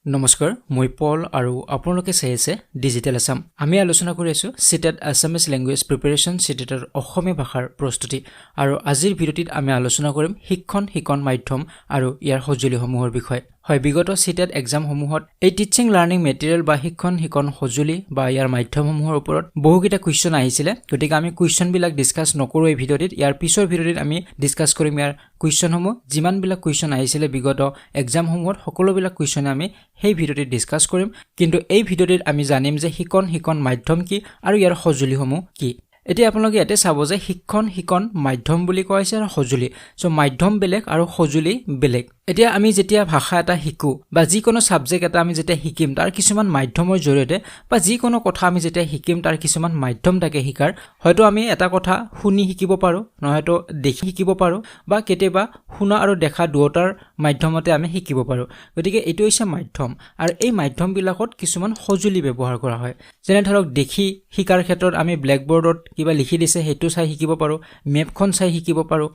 নমস্কাৰ মই পল আৰু আপোনালোকে চাই আছে ডিজিটেল আসাম আমি আলোচনা কৰি আছো CTET Assamese ল্যাঙ্গুৱেজ প্ৰিপাৰেচন CTETৰ অসমীয়া ভাষাৰ প্ৰস্তুতি আৰু আজিৰ ভিডিঅ'টিত আমি আলোচনা কৰিম শিক্ষণ মাধ্যম আৰু ইয়াৰ সঁজুলিসমূহৰ বিষয়ে হয় বিগত CTET এক্সাম সমূহত এই টিচিং লাৰ্নিং মেটেৰিয়েল বা শিক্ষণ সঁজুলি বা ইয়াৰ মাধ্যমসমূহৰ ওপৰত বহুকিটা কোৱেশ্চন আহিছিল গতিকে আমি কোৱেশ্চন বিলাক ডিসকাস নকৰো এই ভিডিঅ'টিত ইয়াৰ পিছৰ ভিডিঅ'টিত আমি ডিসকাস কৰিম ইয়াৰ কোৱেশ্চনসমূহ যিমান বিলাক কোৱেশ্চন আহিছিল বিগত এক্সাম সমূহত সকলো বিলাক কোৱেশ্চন আমি এই ভিডিঅ'টিত ডিসকাস কৰিম কিন্তু এই ভিডিঅ'টিত আমি জানিম যে শিক্ষণ মাধ্যম কি আৰু ইয়াৰ সঁজুলিসমূহ কি এতিয়া আপোনালোকে ইয়াতে চাব যে শিক্ষণ মাধ্যম বুলি কৈছে আৰু সঁজুলি সো মাধ্যম বেলেগ আৰু সঁজুলি বেলেগ এতিয়া আমি যেতিয়া ভাষা এটা শিকো বা যিকোনো সাবজেক্ট এটা আমি যেতিয়া শিকিম তাৰ কিছুমান মাধ্যমৰ জৰিয়তে বা যিকোনো কথা আমি যেতিয়া শিকিম তাৰ কিছুমান মাধ্যম থাকে শিকাৰ হয়তো আমি এটা কথা শুনি শিকিব পাৰো নহয়তো দেখি শিকিব পাৰো বা কেতিয়াবা শুনা আৰু দেখা দুয়োটাৰ মাধ্যমতে আমি শিকিব পাৰো গতিকে এটো হৈছে মাধ্যম আৰু এই মাধ্যমবিলাকত কিছুমান সঁজুলি ব্যৱহাৰ কৰা হয় যেনে ধৰক দেখি শিকাৰ ক্ষেত্ৰত আমি ব্ল্যাকবোৰ্ডত কিবা লিখি দিছে হেতু চাই শিকিব পাৰো মেপখন চাই শিকিব পাৰো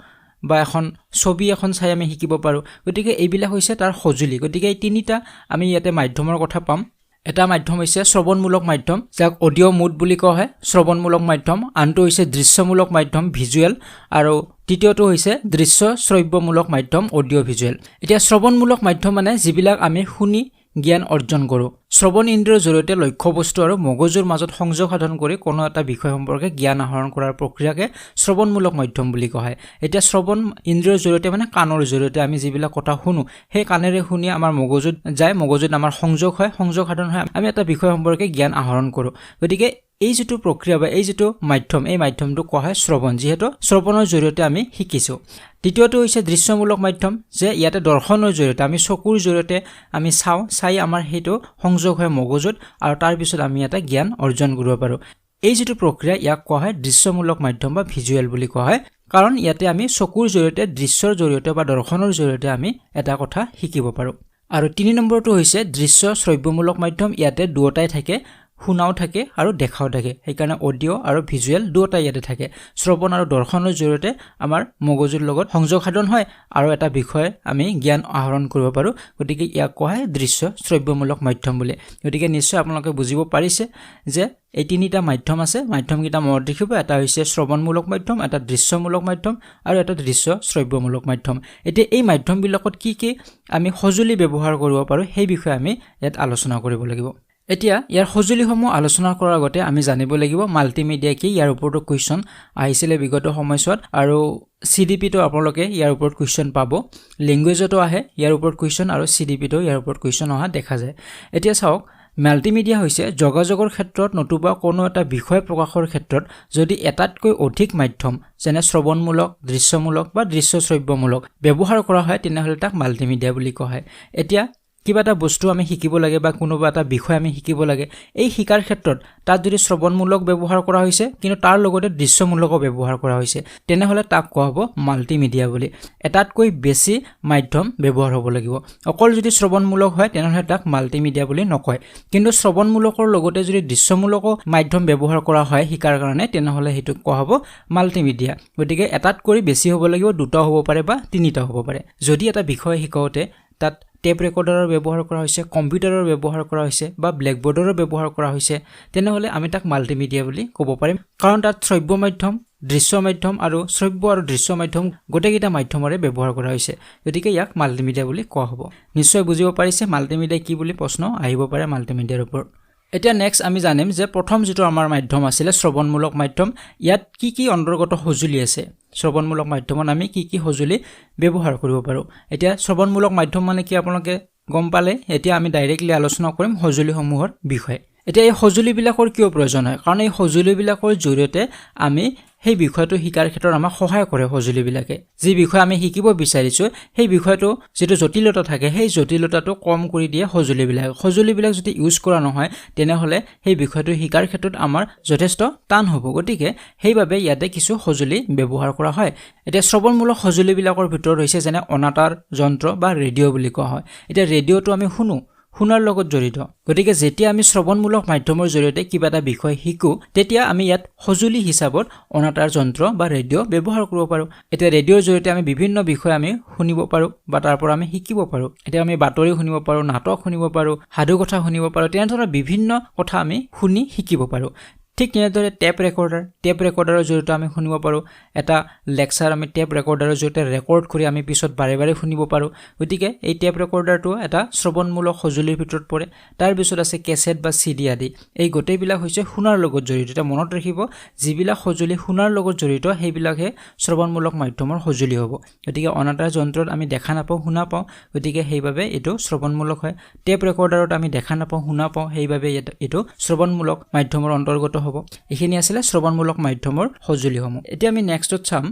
বা এখন ছবি এখন চাই আমি শিকিব পাৰো গতিকে এইবিলাক হৈছে তাৰ সঁজুলি গতিকে এই তিনিটা আমি ইয়াতে মাধ্যমৰ কথা পাম এটা মাধ্যম হৈছে শ্ৰৱণমূলক মাধ্যম যাক অডিও মোড বুলি কোৱা হয় শ্ৰৱণমূলক মাধ্যম আনটো হৈছে দৃশ্যমূলক মাধ্যম ভিজুৱেল আৰু তৃতীয়টো হৈছে দৃশ্য শ্ৰব্যমূলক মাধ্যম অডিও ভিজুৱেল এতিয়া শ্ৰৱণমূলক মাধ্যম মানে যিবিলাক আমি শুনি জ্ঞান অৰ্জন কৰো শ্ৰৱণ ইন্দ্ৰিয়ৰ জৰিয়তে লক্ষ্য বস্তু আৰু মগজুৰ মাজত সংযোগ সাধন কৰি কোনো এটা বিষয় সম্পৰ্কে জ্ঞান আহৰণ কৰাৰ প্ৰক্ৰিয়াকে শ্ৰৱণমূলক মাধ্যম বুলি কোৱা হয় এতিয়া শ্ৰৱণ ইন্দ্ৰিয়ৰ জৰিয়তে মানে কাণৰ জৰিয়তে আমি যিবিলাক কথা শুনো সেই কাণেৰে শুনি আমাৰ মগজুত যায় মগজুত আমাৰ সংযোগ হয় সংযোগ সাধন হয় আমি এটা বিষয় সম্পৰ্কে জ্ঞান আহৰণ কৰো গতিকে এই যেটো প্ৰক্ৰিয়া বা এই যেটো মাধ্যম এই মাধ্যমটো কোৱা হয় শ্ৰৱণ যেহেতু শ্ৰৱণৰ জৰিয়তে আমি শিকিছো দ্বিতীয়টো হৈছে দৃশ্যমূলক মাধ্যম যে ইয়াতে দৰ্শনৰ জৰিয়তে আমি চকুৰ জৰিয়তে আমি চাই আমাৰ হেতু সংযোগ হয় মগজুত আৰু তাৰ পিছত আমি এটা জ্ঞান অৰ্জন কৰিব পাৰো এই যেটো প্ৰক্ৰিয়া ইয়াক কোৱা হয় দৃশ্যমূলক মাধ্যম বা ভিজুৱেল বুলি কোৱা হয় কাৰণ ইয়াতে আমি চকুৰ জৰিয়তে দৃশ্যৰ জৰিয়তে বা দৰ্শনৰ জৰিয়তে আমি এটা কথা শিকিব পাৰো আৰু 3 নম্বৰটো হৈছে দৃশ্য শ্ৰব্যমূলক মাধ্যম ইয়াতে দুটাই থাকে শুনাও থাকে আৰু দেখাও থাকে সেইকাৰণে অডিও আৰু ভিজুৱেল দুটাই ইয়াতে থাকে শ্ৰৱণ আৰু দৰ্শনৰ জৰিয়তে আমাৰ মগজুৰ লগত সংযোগ সাধন হয় আৰু এটা বিষয় আমি জ্ঞান আহৰণ কৰিব পাৰো গতিকে ইয়াক কোৱা হয় দৃশ্য শ্ৰব্যমূলক মাধ্যম বুলি গতিকে নিশ্চয় আপোনালোকে বুজিব পাৰিছে যে এই তিনিটা মাধ্যম আছে মাধ্যমকিটা মনত ৰাখিব এটা হৈছে শ্ৰৱণমূলক মাধ্যম এটা দৃশ্যমূলক মাধ্যম আৰু এটা দৃশ্য শ্ৰব্যমূলক মাধ্যম এতিয়া এই মাধ্যমবিলাকত কি আমি সঁজুলি ব্যৱহাৰ কৰিব পাৰো সেই বিষয়ে আমি ইয়াত আলোচনা কৰিব লাগিব এতিয়া ইয়াৰ সঁজুলিসমূহ আলোচনা কৰাৰ আগতে আমি জানিব লাগিব মাল্টিমিডিয়া কি ইয়াৰ ওপৰতো কোৱেশ্চন আহিছিল বিগত সময়ছোৱাত আৰু CDP তো আপোনালোকে ইয়াৰ ওপৰত কোৱেশ্চন পাব ল্যাঙ্গুৱেজতো আহে ইয়াৰ ওপৰত কোৱেশ্চন আৰু CDP তো ইয়াৰ ওপৰত কোৱেশ্চন অহা দেখা যায় এতিয়া চাওক মাল্টিমিডিয়া হৈছে যোগাযোগৰ ক্ষেত্ৰত নতুবা কোনো এটা বিষয় প্ৰকাশৰ ক্ষেত্ৰত যদি এটাতকৈ অধিক মাধ্যম যেনে শ্ৰৱণমূলক দৃশ্যমূলক বা দৃশ্য শ্ৰব্যমূলক ব্যৱহাৰ কৰা হয় তেনেহলে তাক মাল্টিমিডিয়া বুলি কোৱা হয় এতিয়া কিবা এটা বস্তু আমি শিকিব লাগে বা কোনোবা এটা বিষয় আমি শিকিব লাগে এই শিকাৰ ক্ষেত্ৰত তাত যদি শ্ৰৱণমূলক ব্যৱহাৰ কৰা হৈছে কিন্তু তাৰ লগতে দৃশ্যমূলকও ব্যৱহাৰ কৰা হৈছে তেনেহলে তাক কোৱা হ'ব মাল্টিমিডিয়া বুলি এটাতকৈ বেছি মাধ্যম ব্যৱহাৰ হ'ব লাগিব অকল যদি শ্ৰৱণমূলক হয় তেনেহলে তাক মাল্টিমিডিয়া বুলি নকয় কিন্তু শ্ৰৱণমূলকৰ লগতে যদি দৃশ্যমূলকও মাধ্যম ব্যৱহাৰ কৰা হয় শিকাৰ কাৰণে তেনেহলে হেতু কোৱা হ'ব মাল্টিমিডিয়া গতিকে এটাতকৈ বেছি হ'ব লাগিব দুটা হ'ব পাৰে বা তিনিটা হ'ব পাৰে যদি এটা বিষয় শিকাওতে তাত টেপ ৰেকৰ্ডাৰৰ ব্যৱহাৰ কৰা হৈছে কম্পিউটাৰৰ ব্যৱহাৰ কৰা হৈছে বা ব্ল্যাকবোৰ্ডৰ ব্যৱহাৰ কৰা হৈছে তেনেহলে আমি তাক মাল্টিমিডিয়া বুলি ক'ব পাৰিম কাৰণ তাত শ্ৰব্য মাধ্যম দৃশ্য মাধ্যম আৰু শ্ৰব্য আৰু দৃশ্য মাধ্যম গোটেইকেইটা মাধ্যমৰে ব্যৱহাৰ কৰা হৈছে গতিকে ইয়াক মাল্টিমিডিয়া বুলি কোৱা হ'ব নিশ্চয় বুজিব পাৰিছে মাল্টিমিডিয়া কি বুলি প্ৰশ্ন আহিব পাৰে মাল্টিমিডিয়াৰ ওপৰত এতিয়া নেক্সট আমি জানিম যে প্ৰথম যেটো আমাৰ মাধ্যম আছিল শ্ৰৱণমূলক মাধ্যম ইয়াত কি অন্তৰ্গত সঁজুলি আছে শ্ৰৱণমূলক মাধ্যমত আমি কি সঁজুলি ব্যৱহাৰ কৰিব পাৰো এতিয়া শ্ৰৱণমূলক মাধ্যম মানে কি আপোনালোকে গম পালে এতিয়া আমি ডাইৰেক্টলি আলোচনা কৰিম সঁজুলিসমূহৰ বিষয়ে এতিয়া এই সঁজুলিবিলাকৰ কিয় প্ৰয়োজন হয় কাৰণ এই সঁজুলিবিলাকৰ জৰিয়তে আমি সেই বিষয়টো শিকাৰ ক্ষেত্ৰত আমাক সহায় কৰে সঁজুলিবিলাকে যি বিষয় আমি শিকিব বিচাৰিছো সেই বিষয়টো যেটো জটিলতা থাকে সেই জটিলতাটো কম কৰি দিয়ে সঁজুলিবিলাক যদি ইউজ কৰা নহয় তেনেহলে সেই বিষয়টো শিকাৰ ক্ষেত্ৰত আমাৰ যথেষ্ট টান হ'ব গতিকে সেইভাবে ইয়াতে কিছু সঁজুলি ব্যৱহাৰ কৰা হয় এতিয়া শ্ৰৱণমূলক সঁজুলিবিলাকৰ ভিতৰত হৈছে যেনে অনাতাঁৰ যন্ত্ৰ বা ৰেডিঅ' বুলি কোৱা হয় এতিয়া ৰেডিঅ'টো আমি শুনাৰ লগত জড়িত গতিকে যেতিয়া আমি শ্ৰৱণমূলক মাধ্যমৰ জৰিয়তে কিবা এটা বিষয় শিকো তেতিয়া আমি ইয়াত সঁজুলি হিচাপত অনাতাঁৰ যন্ত্ৰ বা ৰেডিঅ' ব্যৱহাৰ কৰিব পাৰো এতিয়া ৰেডিঅ'ৰ জৰিয়তে আমি বিভিন্ন বিষয় আমি শুনিব পাৰো বা তাৰ পৰা আমি শিকিব পাৰো এতিয়া আমি বাতৰি শুনিব পাৰো নাটক শুনিব পাৰো সাধু কথা শুনিব পাৰো তেনেধৰণৰ বিভিন্ন কথা আমি শুনি শিকিব পাৰো ঠিক তেনেদৰে টেপ ৰেকৰ্ডাৰৰ জৰিয়তে আমি শুনিব পাৰো এটা লেকচাৰ আমি টেপ ৰেকৰ্ডাৰৰ জৰিয়তে ৰেকৰ্ড কৰি আমি পিছত বাৰে বাৰে শুনিব পাৰো গতিকে এই টেপ ৰেকৰ্ডাৰটো এটা শ্ৰৱণমূলক সঁজুলিৰ ভিতৰত পৰে তাৰ পিছত আছে কেছেট বা সিডি আদি এই গোটেইবিলাক হৈছে শুনাৰ লগত জড়িত এটা মনত ৰাখিব যিবিলাক সঁজুলি শুনাৰ লগত জড়িত সেইবিলাকহে শ্ৰৱণমূলক মাধ্যমৰ সঁজুলি হ'ব গতিকে অনাতাঁৰ যন্ত্ৰত আমি দেখা নাপাওঁ শুনা পাওঁ গতিকে সেইভাবে এইটো শ্ৰৱণমূলক হয় টেপ ৰেকৰ্ডাৰত আমি দেখা নাপাওঁ শুনা পাওঁ সেইভাবে এইটো শ্ৰৱণমূলক মাধ্যমৰ অন্তৰ্গত হ'ব এইখিনি আছিল শ্ৰৱণমূলক মাধ্যমৰ সঁজুলিসমূহ এতিয়া আমি নেক্সটত চাম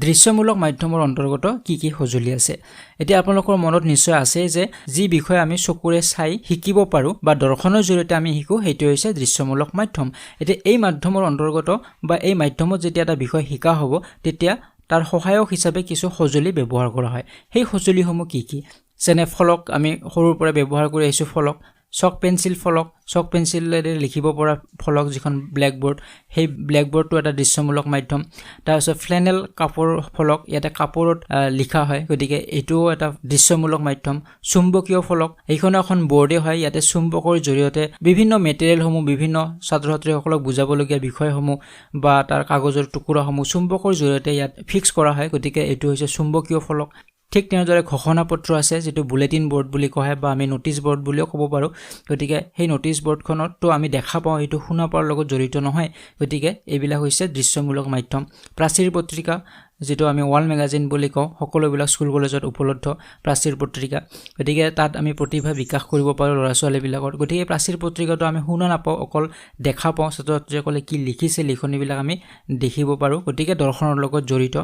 দৃশ্যমূলক মাধ্যমৰ অন্তৰ্গত কি কি সঁজুলি আছে এতিয়া আপোনালোকৰ মনত নিশ্চয় আছে যে যি বিষয় আমি চকুৰে চাই শিকিব পাৰো বা দৰ্শনৰ জৰিয়তে আমি শিকো সেইটো হৈছে দৃশ্যমূলক মাধ্যম এতিয়া এই মাধ্যমৰ অন্তৰ্গত বা এই মাধ্যমত যেতিয়া এটা বিষয় শিকা হ'ব তেতিয়া তাৰ সহায়ক হিচাপে কিছু সঁজুলি ব্যৱহাৰ কৰা হয় সেই সঁজুলিসমূহ কি কি যেনে ফলক আমি সৰুৰ পৰা ব্যৱহাৰ কৰি আহিছো ফলক চক পেন্সিলেৰে লিখিব পৰা ফলক যিখন ব্ল্যাকবোৰ্ড সেই ব্ল্যাকবোৰ্ডটো এটা দৃশ্যমূলক মাধ্যম তাৰপিছত ফ্লেনেল কাপোৰ ফলক ইয়াতে কাপোৰত লিখা হয় গতিকে এইটোও এটা দৃশ্যমূলক মাধ্যম চুম্বকীয় ফলক এইখনো এখন বৰ্ডে হয় ইয়াতে চুম্বকৰ জৰিয়তে বিভিন্ন মেটেৰিয়েলসমূহ বিভিন্ন ছাত্ৰ-ছাত্ৰীসকলক বুজাবলগীয়া বিষয়সমূহ বা তাৰ কাগজৰ টুকুৰাসমূহ চুম্বকৰ জৰিয়তে ইয়াত ফিক্স কৰা হয় গতিকে এইটো হৈছে চুম্বকীয় ফলক ঠিক তেনেদৰে ঘোষণা পত্ৰ আছে যেটো বুলেটিন বোৰ্ড বুলি কোৱা হয় বা আমি নোটিছ বোৰ্ড বুলিও ক'ব পাৰো গতিকে সেই নোটিছ বোৰ্ডখনতো আমি দেখা পাওঁ এইটো শুনা পোৱাৰ লগত জড়িত নহয় গতিকে এইবিলাক হৈছে দৃশ্যমূলক মাধ্যম প্ৰাচীৰ পত্ৰিকা যেটো আমি ওয়াল ম্যাগাজিন বুলি কওঁ সকলোবিলাক স্কুল কলেজত উপলব্ধ প্ৰাচীৰ পত্ৰিকা গতিকে তাত আমি প্ৰতিভা বিকাশ কৰিব পাৰো ল'ৰা-ছোৱালীবিলাকৰ গতিকে প্ৰাচীৰ পত্ৰিকাটো আমি শুনা নাপাওঁ অকল দেখা পাওঁ ছাত্ৰ-ছাত্ৰীসকলে কি লিখিছে লিখনিবিলাক আমি দেখিব পাৰো গতিকে দৰ্শনৰ লগত জড়িত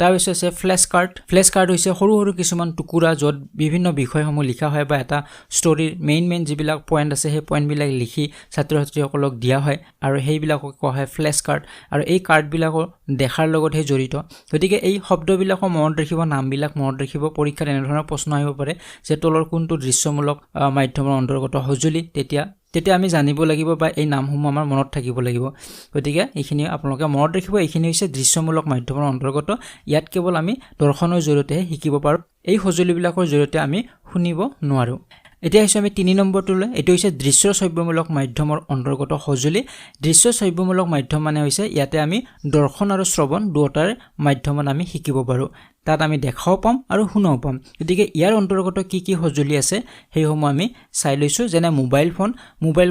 তাৰ পিছত আছে ফ্লেশ কাৰ্ড হৈছে সৰু সৰু কিছুমান টুকুৰা য'ত বিভিন্ন বিষয়সমূহ লিখা হয় বা এটা ষ্টৰীৰ মেইন যিবিলাক পইণ্ট আছে সেই পইণ্টবিলাক লিখি ছাত্ৰ-ছাত্ৰীসকলক দিয়া হয় আৰু সেইবিলাকক কোৱা হয় ফ্লেশ কাৰ্ড আৰু এই কাৰ্ডবিলাকৰ দেখাৰ লগতহে জড়িত গতিকে এই শব্দবিলাকৰ মনত ৰাখিব নামবিলাক মনত ৰাখিব পৰীক্ষাত এনেধৰণৰ প্ৰশ্ন আহিব পাৰে যে তলৰ কোনটো দৃশ্যমূলক মাধ্যমৰ অন্তৰ্গত সঁজুলি তেতিয়া আমি জানিব লাগিব বা এই নামসমূহ আমাৰ মনত থাকিব লাগিব গতিকে এইখিনি আপোনালোকে মনত ৰাখিব এইখিনি হৈছে দৃশ্যমূলক মাধ্যমৰ অন্তৰ্গত ইয়াত কেৱল আমি দৰ্শনৰ জৰিয়তে শিকিব পাৰো এই সঁজুলিবিলাকৰ জৰিয়তে আমি শুনিব নোৱাৰো এতিয়া হৈছে আমি 3 নম্বৰটোলৈ এটো হৈছে দৃশ্য শ্ৰব্যমূলক মাধ্যমৰ অন্তৰ্গত সঁজুলি দৃশ্য শ্ৰব্যমূলক মাধ্যম মানে হৈছে ইয়াতে আমি দৰ্শন আৰু শ্ৰৱণ দুটাৰ মাধ্যমত আমি শিকিব পাৰো তাত আমি দেখাও পাম আৰু শুনাও পাম গতিকে ইয়াৰ অন্তৰ্গত কি কি সঁজুলি আছে সেইসমূহ আমি চাই লৈছো যেনে মোবাইল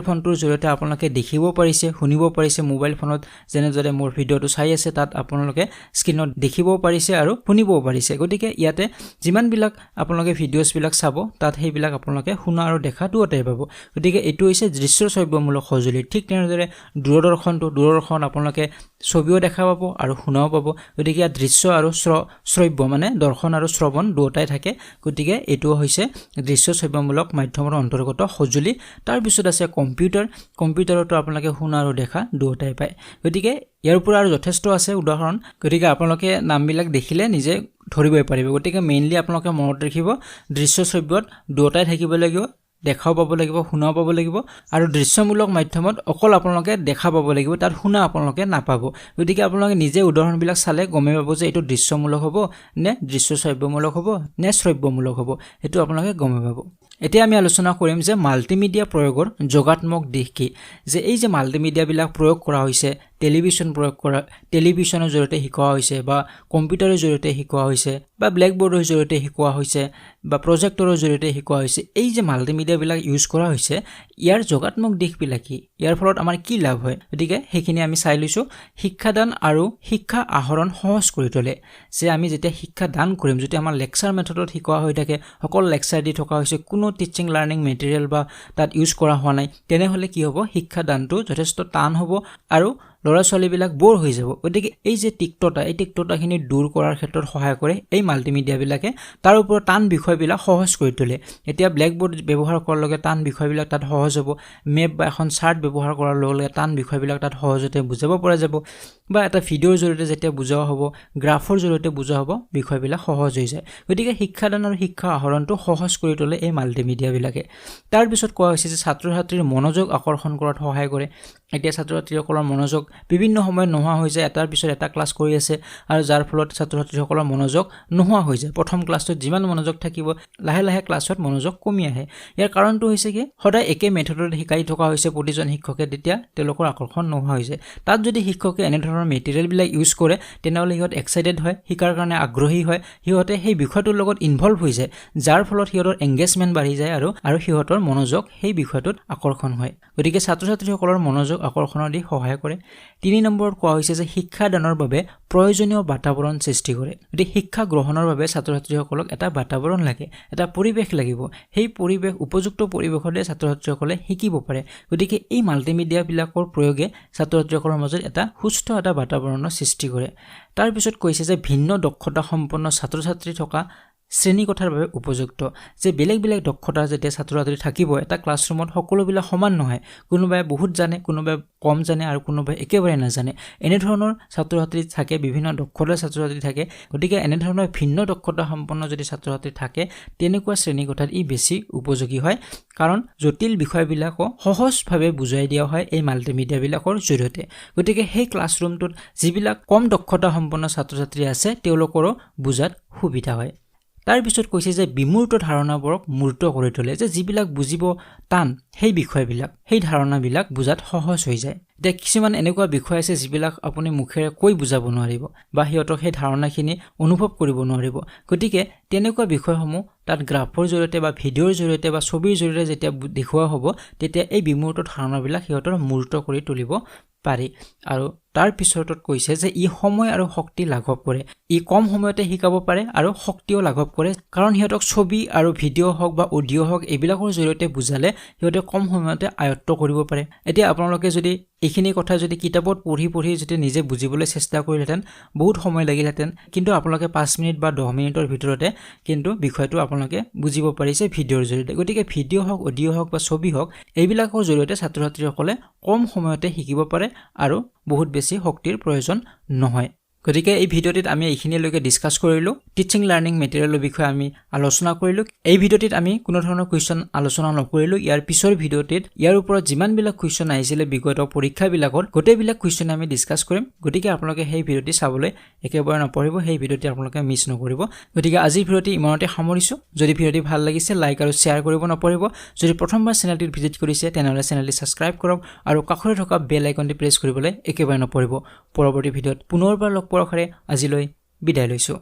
ফোনটোৰ জৰিয়তে আপোনালোকে দেখিব পাৰিছে শুনিব পাৰিছে মোবাইল ফোনত যেনেদৰে মোৰ ভিডিওটো চাই আছে তাত আপোনালোকে স্ক্ৰীনত দেখিব পাৰিছে আৰু শুনিবও পাৰিছে গতিকে ইয়াতে যিমানবিলাক আপোনালোকে ভিডিওছ বিলাক চাব তাত সেইবিলাক আপোনালোকে শুনা আৰু দেখা দুটাই পাব গতিকে এটো হৈছে দৃশ্য শ্ৰব্যমূলক সঁজুলি ঠিক তেনেদৰে দূৰদৰ্শন আপোনালোকে ছবিও দেখা পাব আৰু শুনাও পাব গতিকে ইয়াত দৃশ্য আৰু শ্ৰব্য মানে দৰ্শন আৰু শ্ৰৱণ দুটাই থাকে গতিকে এটো হৈছে দৃশ্য শ্ৰব্যমূলক মাধ্যমৰ অন্তৰ্গত সঁজুলি তাৰ পিছত আছে কম্পিউটাৰতো আপোনালোকে শুনা আৰু দেখা দুটাই পায় গতিকে ইয়াৰ পৰা আৰু যথেষ্ট আছে উদাহৰণ গতিকে আপোনালোকে নামবিলাক দেখিলে নিজে ধৰিবই পাৰিব গতিকে মেইনলি আপোনালোকে মনত ৰাখিব দৃশ্য শ্ৰব্যত দুটাই থাকিব লাগিব দেখাও পাব লাগিব শুনাও পাব লাগিব আৰু দৃশ্যমূলক মাধ্যমত অকল আপোনালোকে দেখা পাব লাগিব তাত শুনা আপোনালোকে নাপাব গতিকে আপোনালোকে নিজে উদাহৰণবিলাক চালে গমে পাব যে এটো দৃশ্যমূলক হ'ব নে দৃশ্য শ্ৰব্যমূলক হ'ব নে শ্ৰব্যমূলক হ'ব এটো আপোনালোকে গমে পাব এতিয়া আমি আলোচনা কৰিম যে মাল্টিমিডিয়া প্ৰয়োগৰ যোগাত্মক দিশ কি যে এই যে মাল্টিমিডিয়া বিলাক প্ৰয়োগ কৰা হৈছে টেলিভিছনৰ জৰিয়তে শিকোৱা হৈছে বা কম্পিউটাৰৰ জৰিয়তে শিকোৱা হৈছে বা ব্ল্যাকবোৰ্ডৰ জৰিয়তে শিকোৱা হৈছে বা প্ৰজেক্টৰৰ জৰিয়তে শিকোৱা হৈছে এই যে মাল্টিমিডিয়া বিলাক ইউজ কৰা হৈছে ইয়াৰ যোগাত্মক দিশবিলাক কি ইয়াৰ ফলত আমাৰ কি লাভ হয় গতিকে সেইখিনি আমি চাই লৈছো শিক্ষাদান আৰু শিক্ষা আহৰণ সহজ কৰি তোলে যে আমি যেতিয়া শিক্ষা দান কৰিম যদি আমাৰ লেকচাৰ মেথডত শিকোৱা হৈ থাকে অকল লেকচাৰ দি থকা হৈছে কোনো টিচিং লাৰ্নিং মেটেৰিয়েল বা তাত ইউজ কৰা হোৱা নাই তেনেহলে কি হ'ব শিক্ষা দানটো যথেষ্ট টান হ'ব আৰু ল'ৰা-ছোৱালীবিলাক বৰ হৈ যাব গতিকে এই যে তিক্ততাখিনি দূৰ কৰাৰ ক্ষেত্ৰত সহায় কৰে এই মাল্টিমিডিয়া বিলাকে তাৰ ওপৰত টান বিষয়বিলাক সহজ কৰি তোলে এতিয়া ব্ল্যাকবোৰ্ড ব্যৱহাৰ কৰাৰ লগে টান বিষয়বিলাক তাত সহজ হ'ব মেপ বা এখন চাৰ্ট ব্যৱহাৰ কৰাৰ লগে টান বিষয়বিলাক তাত সহজতে বুজাব পৰা যাব বা এটা ভিডিঅ'ৰ জৰিয়তে যেতিয়া বুজোৱা হ'ব গ্ৰাফৰ জৰিয়তে বুজোৱা হ'ব বিষয়বিলাক সহজ হৈ যায় গতিকে শিক্ষাদান আৰু শিক্ষা আহৰণটো সহজ কৰি তোলে এই মাল্টিমিডিয়া বিলাকে তাৰ পিছত কোৱা হৈছে যে ছাত্ৰ-ছাত্ৰীৰ মনোযোগ আকৰ্ষণ কৰাত সহায় কৰে এতিয়া ছাত্ৰ-ছাত্ৰীসকলৰ মনোযোগ বিভিন্ন সময়ত নোহোৱা হৈ যায় এটাৰ পিছত এটা ক্লাছ কৰি আছে আৰু যাৰ ফলত ছাত্ৰ-ছাত্ৰীসকলৰ মনোযোগ নোহোৱা হৈ যায় প্ৰথম ক্লাছটোত যিমান মনোযোগ থাকিব লাহে লাহে ক্লাছত মনোযোগ কমি আহে ইয়াৰ কাৰণটো হৈছে কি সদায় একে মেথডত শিকাই থকা হৈছে প্ৰতিজন শিক্ষকে তেতিয়া তেওঁলোকৰ আকৰ্ষণ নোহোৱা হৈ যায় তাত যদি শিক্ষকে এনে ধৰণৰ মেটেৰিয়েল বিলাক ইউজ কৰে তেনেহলে সিহঁত এক্সাইটেড হয় শিকাৰ কাৰণে আগ্ৰহী হয় সিহঁতে সেই বিষয়টোৰ লগত ইনভলভ হৈ যায় যাৰ ফলত সিহঁতৰ এংগেজমেন্ট বাঢ়ি যায় আৰু সিহঁতৰ মনোযোগ সেই বিষয়টোত আকৰ্ষণ হয় গতিকে ছাত্ৰ-ছাত্ৰীসকলৰ মনোযোগ আকৰ্ষণৰ দি সহায় কৰে 3 নম্বৰত কোৱা হৈছে যে শিক্ষাদানৰ বাবে প্ৰয়োজনীয় বাতাবৰণ সৃষ্টি কৰে গতিকে শিক্ষা গ্ৰহণৰ বাবে ছাত্ৰ-ছাত্ৰীসকলক এটা বাতাবৰণ লাগে এটা পৰিৱেশ লাগিব সেই পৰিৱেশ উপযুক্ত পৰিৱেশতে ছাত্ৰ-ছাত্ৰীসকলে শিকিব পাৰে গতিকে এই মাল্টিমিডিয়া বিলাকৰ প্ৰয়োগে ছাত্ৰ-ছাত্ৰীসকলৰ মাজত এটা সুস্থ এটা বাতাবৰণৰ সৃষ্টি কৰে তাৰ পিছত কৈছে যে ভিন্ন দক্ষতা সম্পন্ন ছাত্ৰ-ছাত্ৰী থকা শ্ৰেণীকোঠাৰ বাবে উপযুক্ত যে বেলেগ বেলেগ দক্ষতা যেতিয়া ছাত্ৰ-ছাত্ৰী থাকিব এটা ক্লাছৰুমত সকলোবিলাক সমান নহয় কোনোবাই বহুত জানে কোনোবাই কম জানে আৰু কোনোবাই একেবাৰে নাজানে এনে ধৰণৰ ছাত্ৰ-ছাত্ৰী থাকে বিভিন্ন দক্ষতাৰ ছাত্ৰ-ছাত্ৰী থাকে গতিকে এনে ধৰণৰ ভিন্ন দক্ষতা সম্পন্ন যদি ছাত্ৰ-ছাত্ৰী থাকে তেনেকুৱা শ্ৰেণীকোঠাত ই বেছি উপযোগী হয় কাৰণ জটিল বিষয়বিলাকো সহজভাৱে বুজাই দিয়া হয় এই মাল্টিমিডিয়া বিলাকৰ জৰিয়তে গতিকে সেই ক্লাছৰুমটোত যিবিলাক কম দক্ষতা সম্পন্ন ছাত্ৰ-ছাত্ৰী আছে তেওঁলোকৰো বুজাত সুবিধা হয় তাৰ পিছত কৈছে যে বিমূৰ্ত ধাৰণাবোৰক মূৰ্ত কৰি তোলে যে যিবিলাক বুজিব টান সেই বিষয়বিলাক সেই ধাৰণাবিলাক বুজাত সহজ হৈ যায় এতিয়া কিছুমান এনেকুৱা বিষয় আছে যিবিলাক আপুনি মুখেৰে কৈ বুজাব নোৱাৰিব বা সিহঁতক সেই ধাৰণাখিনি অনুভৱ কৰিব নোৱাৰিব গতিকে তেনেকুৱা বিষয়সমূহ তাত গ্ৰাফৰ জৰিয়তে বা ভিডিঅ'ৰ জৰিয়তে বা ছবিৰ জৰিয়তে যেতিয়া দেখুওৱা হ'ব তেতিয়া এই বিমূৰ্ত ধাৰণাবিলাক সিহঁতৰ মূৰ্ত কৰি তুলিব পাৰি আৰু তাৰ পিছতত কৈছে যে ই সময় আৰু শক্তি লাঘৱ কৰে ই কম সময়তে শিকাব পাৰে আৰু শক্তিও লাঘৱ কৰে কাৰণ সিহঁতক ছবি আৰু ভিডিঅ' হওক বা অডিঅ' হওক এইবিলাকৰ জৰিয়তে বুজালে সিহঁতে কম সময়তে আয়ত্ত কৰিব পাৰে এতিয়া আপোনালোকে যদি এইখিনি কথা যদি কিতাপত পঢ়ি যদি নিজে বুজিবলৈ চেষ্টা কৰিলেহেঁতেন বহুত সময় লাগিলহেঁতেন কিন্তু আপোনালোকে 5 মিনিট বা 10 মিনিটৰ ভিতৰতে কিন্তু বিষয়টো আপোনালোকে বুজিব পাৰিছে ভিডিঅ'ৰ জৰিয়তে গতিকে ভিডিঅ' হওক অডিঅ' হওক বা ছবি হওক এইবিলাকৰ জৰিয়তে ছাত্ৰ-ছাত্ৰীসকলে কম সময়তে শিকিব পাৰে আৰু বহুত বেছি শক্তিৰ প্ৰয়োজন নহয় গতিকে এই ভিডিঅ'টিত আমি এইখিনিলৈকে ডিসকাস কৰিলো টিচিং লাৰ্নিং মেটেৰিয়েলৰ বিষয়ে আমি আলোচনা কৰিলো এই ভিডিঅ'টিত আমি কোনো ধৰণৰ কোৱেশ্চন আলোচনা নকৰিলো ইয়াৰ পিছৰ ভিডিঅ'টিত ইয়াৰ ওপৰত যিমানবিলাক কোৱেশ্চন আহিছিলে বিগত পৰীক্ষাবিলাকত গোটেইবিলাক কোৱেশ্চন আমি ডিসকাস কৰিম গতিকে আপোনালোকে সেই ভিডিঅ'টি চাবলৈ একেবাৰে নপঢ়িব সেই ভিডিঅ'টি আপোনালোকে মিছ নকৰিব গতিকে আজিৰ ভিডিঅ'টি ইমানতে সামৰিছো যদি ভিডিঅ'টি ভাল লাগিছে লাইক আৰু শেয়াৰ কৰিব নপঢ়িব যদি প্ৰথমবাৰ চেনেলটি ভিজিট কৰিছে তেনেহলে চেনেলটি সাবস্ক্ৰাইব কৰক আৰু কাষতে থকা বেল আইকনটি প্ৰেছ কৰিবলৈ একেবাৰে নপঢ়িব পৰৱৰ্তী ভিডিঅ'ত পুনৰবাৰ লগ পোৱাৰ আশাৰে আজিলৈ বিদায় লৈছো